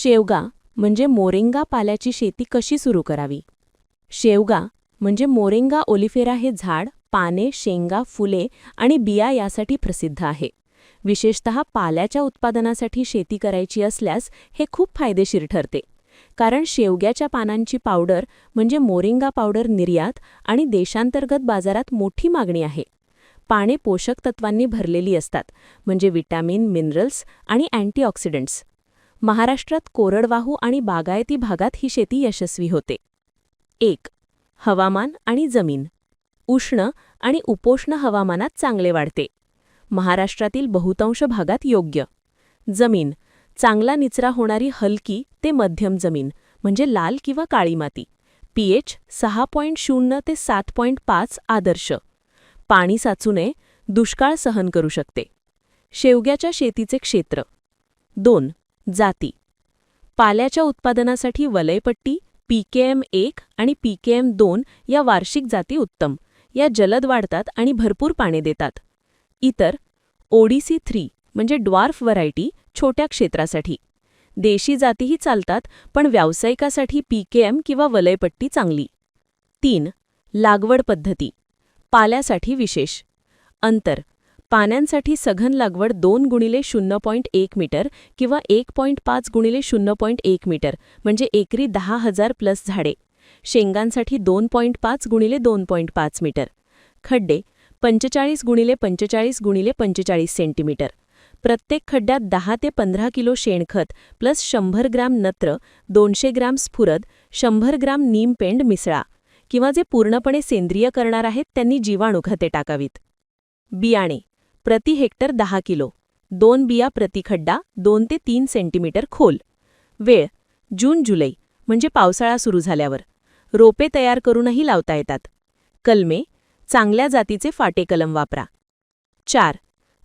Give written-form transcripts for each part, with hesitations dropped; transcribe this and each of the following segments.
शेवगा म्हणजे मोरिंगा पाल्याची शेती कशी सुरू करावी? शेवगा म्हणजे मोरिंगा ओलिफेरा हे झाड पाने, शेंगा, फुले आणि बिया यासाठी प्रसिद्ध आहे. विशेषतः पाल्याच्या उत्पादनासाठी शेती करायची असल्यास हे खूप फायदेशीर ठरते. कारण शेवग्याच्या पानांची पावडर म्हणजे मोरिंगा पावडर निर्यात आणि देशांतर्गत बाजारात मोठी मागणी आहे. पाने पोषक तत्वांनी भरलेली असतात, म्हणजे विटॅमिन, मिनरल्स आणि अँटीऑक्सिडंट्स. महाराष्ट्रात कोरडवाहू आणि बागायती भागात ही शेती यशस्वी होते. 1. हवामान आणि जमीन. उष्ण आणि उपोष्ण हवामानात चांगले वाढते. महाराष्ट्रातील बहुतांश भागात योग्य. जमीन चांगला निचरा होणारी हलकी ते मध्यम जमीन म्हणजे लाल किंवा काळी माती. pH 6.0 ते 7.5 आदर्श. पाणी साचू नये, दुष्काळ सहन करू शकते. शेवग्याच्या शेतीचे क्षेत्र. 2. जाती. पाल्याच्या उत्पादनासाठी वलयपट्टी, PKM1 आणि PKM2 या वार्षिक जाती उत्तम. या जलद वाढतात आणि भरपूर पाणी देतात. इतर ODC3 म्हणजे ड्वार्फ व्हरायटी छोट्या क्षेत्रासाठी. देशी जातीही चालतात, पण व्यावसायिकासाठी PKM किंवा वलयपट्टी चांगली. 3. लागवड पद्धती. पाल्यासाठी विशेष. अंतर. पाण्यांसाठी सघन लागवड 2x0.1 मीटर किंवा 1.5x0.1 मीटर म्हणजे एकरी 10,000 प्लस झाडे. शेंगांसाठी 2.5x2.5 मीटर. खड्डे 45x45x45 सेंटीमीटर. प्रत्येक खड्ड्यात 10 ते 15 किलो शेणखत प्लस 100 ग्रॅम नत्र, 200 ग्रॅम स्फुरद, 100 ग्रॅम नीमपेंड मिसळा. किंवा जे पूर्णपणे सेंद्रिय करणार आहेत त्यांनी जीवाणुखते टाकावीत. बियाणे प्रति हेक्टर 10 किलो. 2 बिया प्रति खड्डा, 2 ते 3 सेंटीमीटर खोल. वेळ जून-जुलै म्हणजे पावसाळा सुरू झाल्यावर. रोपे तयार करूनही लावता येतात. कलमे चांगल्या जातीचे फाटे कलम वापरा. 4.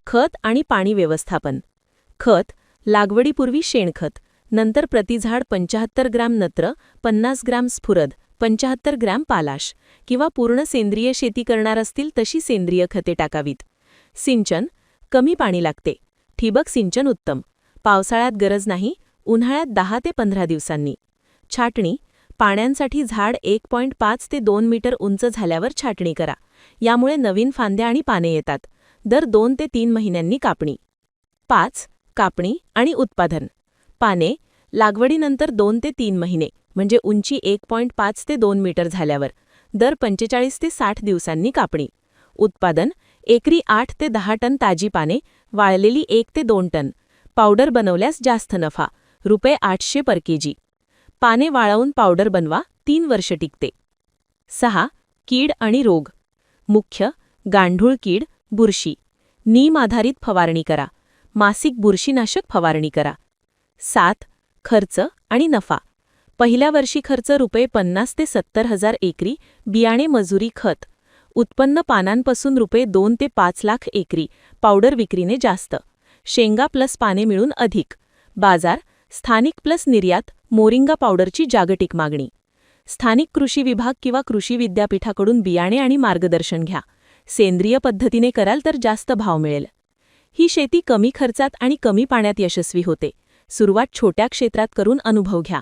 खत आणि पाणी व्यवस्थापन. खत लागवडीपूर्वी शेणखत, नंतर प्रतिझाड 75 ग्रॅम नत्र, 50 ग्रॅम स्फुरद, 75 ग्रॅम पालाश. किंवा पूर्ण सेंद्रिय शेती करणार असतील तशी सेंद्रिय खते टाकावीत. सिंचन कमी पाणी लागते. ठिबक सिंचन उत्तम. पावसाळ्यात गरज नाही, उन्हाळ्यात 10 ते 15 दिवसांनी. छाटणी पाण्यांसाठी झाड 1.5 ते 2 मीटर उंच झाल्यावर छाटणी करा. यामुळे नवीन फांद्या आणि पाने येतात. दर 2 ते 3 महिन्यांनी कापणी. 5. कापणी आणि उत्पादन. पाने लागवडीनंतर 2 ते 3 महिने म्हणजे उंची 1.5 ते 2 मीटर झाल्यावर. दर 45 ते 60 दिवसांनी कापणी. उत्पादन एकरी 8 ते 10 टन ताजी पाने, वाळलेली 1 ते 2 टन. पावडर बनवल्यास जास्त नफा, ₹800 पर केजी. पाने वाळवून पावडर बनवा, 3 वर्ष टिकते. 6. कीड आणि रोग. मुख्य गांढूळ कीड, बुरशी. नीम आधारित फवारणी करा. मासिक बुरशीनाशक फवारणी करा. 7. खर्च आणि नफा. पहिल्या वर्षी खर्च ₹50,000 ते 70,000 एकरी, बियाणे, मजुरी, खत. उत्पन्न पानांपासून ₹2 ते 5 लाख एकरी, पावडर विक्रीने जास्त. शेंगा प्लस पाने मिळून अधिक. बाजार स्थानिक प्लस निर्यात, मोरिंगा पावडरची जागतिक मागणी. स्थानिक कृषी विभाग किंवा कृषी विद्यापीठाकडून बियाणे आणि मार्गदर्शन घ्या. सेंद्रिय पद्धतीने कराल तर जास्त भाव मिळेल. ही शेती कमी खर्चात आणि कमी पाण्यात यशस्वी होते. सुरुवात छोट्या क्षेत्रात करून अनुभव घ्या.